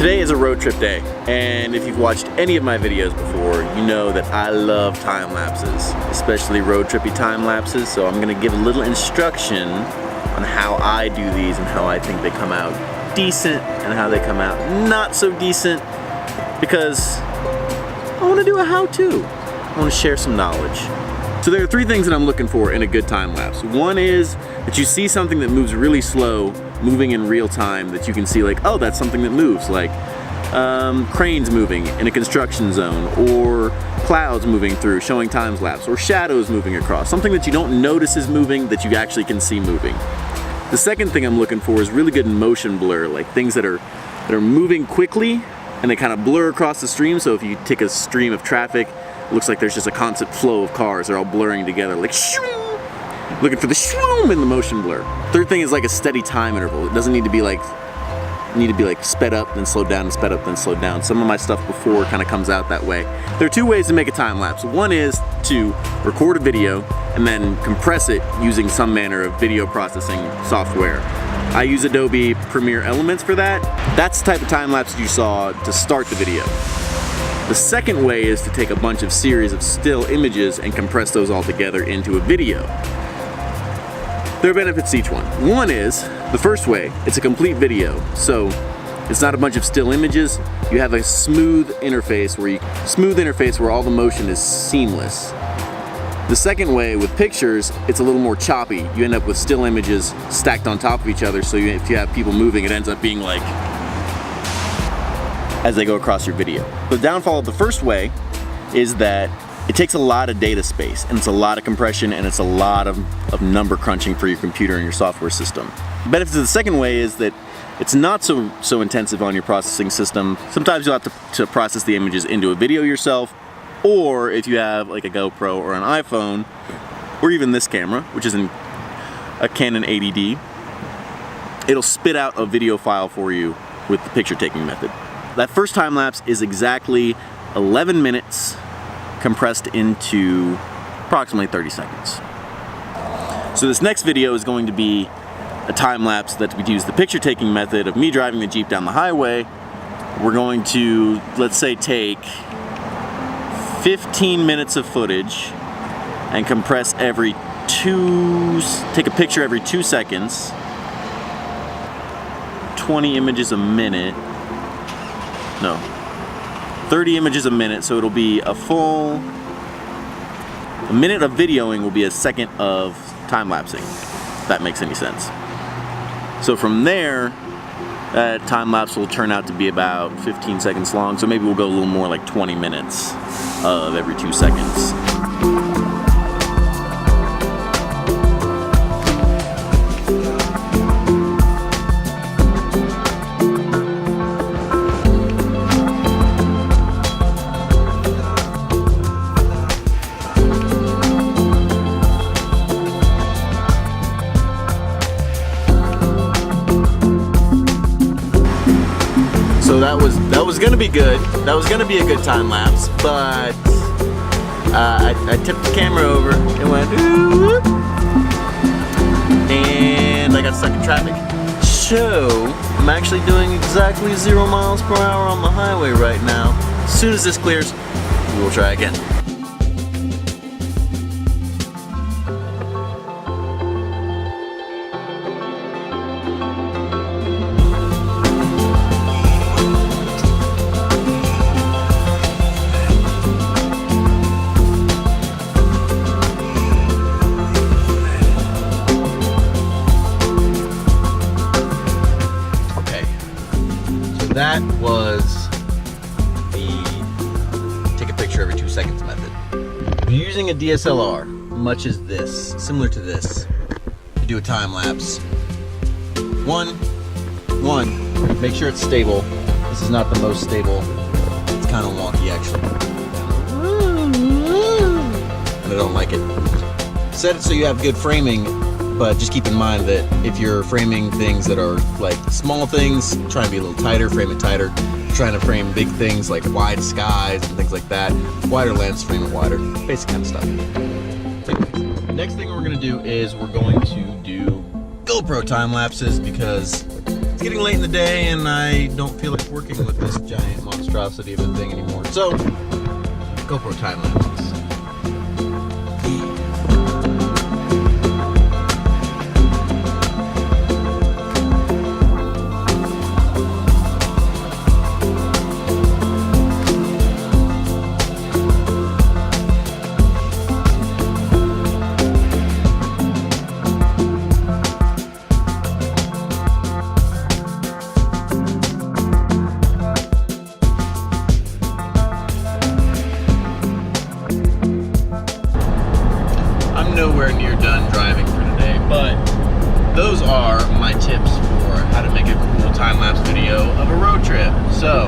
Today is a road trip day, and if you've watched any of my videos before, you know that I love time lapses, especially road trippy time lapses. So I'm gonna give a little instruction on how I do these and how I think they come out decent and how they come out not so decent, because I wanna do a how-to. I wanna share some knowledge. So there are three things that I'm looking for in a good time lapse. One is that you see something that moves really slow, moving in real time, that you can see like, oh, that's something that moves, like cranes moving in a construction zone, or clouds moving through, showing time lapse, or shadows moving across, something that you don't notice is moving that you actually can see moving. The second thing I'm looking for is really good motion blur, like things that are moving quickly and they kind of blur across the stream. So if you take a stream of traffic, it looks like there's just a constant flow of cars. They're all blurring together, like shoom. Looking for the shoom in the motion blur. Third thing is like a steady time interval. It doesn't need to be like sped up, then slowed down, and sped up, then slowed down. Some of my stuff before kind of comes out that way. There are two ways to make a time lapse. One is to record a video and then compress it using some manner of video processing software. I use Adobe Premiere Elements for that. That's the type of time lapse you saw to start the video. The second way is to take a bunch of series of still images and compress those all together into a video. There are benefits to each one. One is, the first way, it's a complete video. So it's not a bunch of still images. You have a smooth interface where all the motion is seamless. The second way, with pictures, it's a little more choppy. You end up with still images stacked on top of each other, so if you have people moving, it ends up being like as they go across your video. The downfall of the first way is that it takes a lot of data space, and it's a lot of compression, and it's a lot of number crunching for your computer and your software system. The benefit of the second way is that it's not so intensive on your processing system. Sometimes you'll have to process the images into a video yourself, or if you have like a GoPro or an iPhone, or even this camera, which is a Canon 80D, it'll spit out a video file for you with the picture taking method. That first time lapse is exactly 11 minutes compressed into approximately 30 seconds. So this next video is going to be a time lapse that we use the picture taking method of me driving the Jeep down the highway. We're going to, let's say, take 15 minutes of footage and compress take a picture every 2 seconds, 20 images a minute, no, 30 images a minute, so it'll be a minute of videoing will be a second of time-lapsing, if that makes any sense. So from there, that time-lapse will turn out to be about 15 seconds long, so maybe we'll go a little more like 20 minutes of every 2 seconds. So that was gonna be good. That was gonna be a good time lapse, but I tipped the camera over and went ooh, and I got stuck in traffic. So I'm actually doing exactly 0 miles per hour on the highway right now. As soon as this clears, we'll try again. That was the take a picture every 2 seconds method. If you're using a DSLR, much as this, similar to this, to do a time lapse, one, make sure it's stable. This is not the most stable. It's kind of wonky actually, and I don't like it. Set it so you have good framing, but just keep in mind that if you're framing things that are like small things, try and be a little tighter, frame it tighter. Trying to frame big things like wide skies and things like that, wider lens, frame it wider, basic kind of stuff. Next thing we're gonna do is we're going to do GoPro time lapses, because it's getting late in the day and I don't feel like working with this giant monstrosity of a thing anymore. So, GoPro time lapses. Nowhere near done driving for today, but those are my tips for how to make a cool time-lapse video of a road trip. So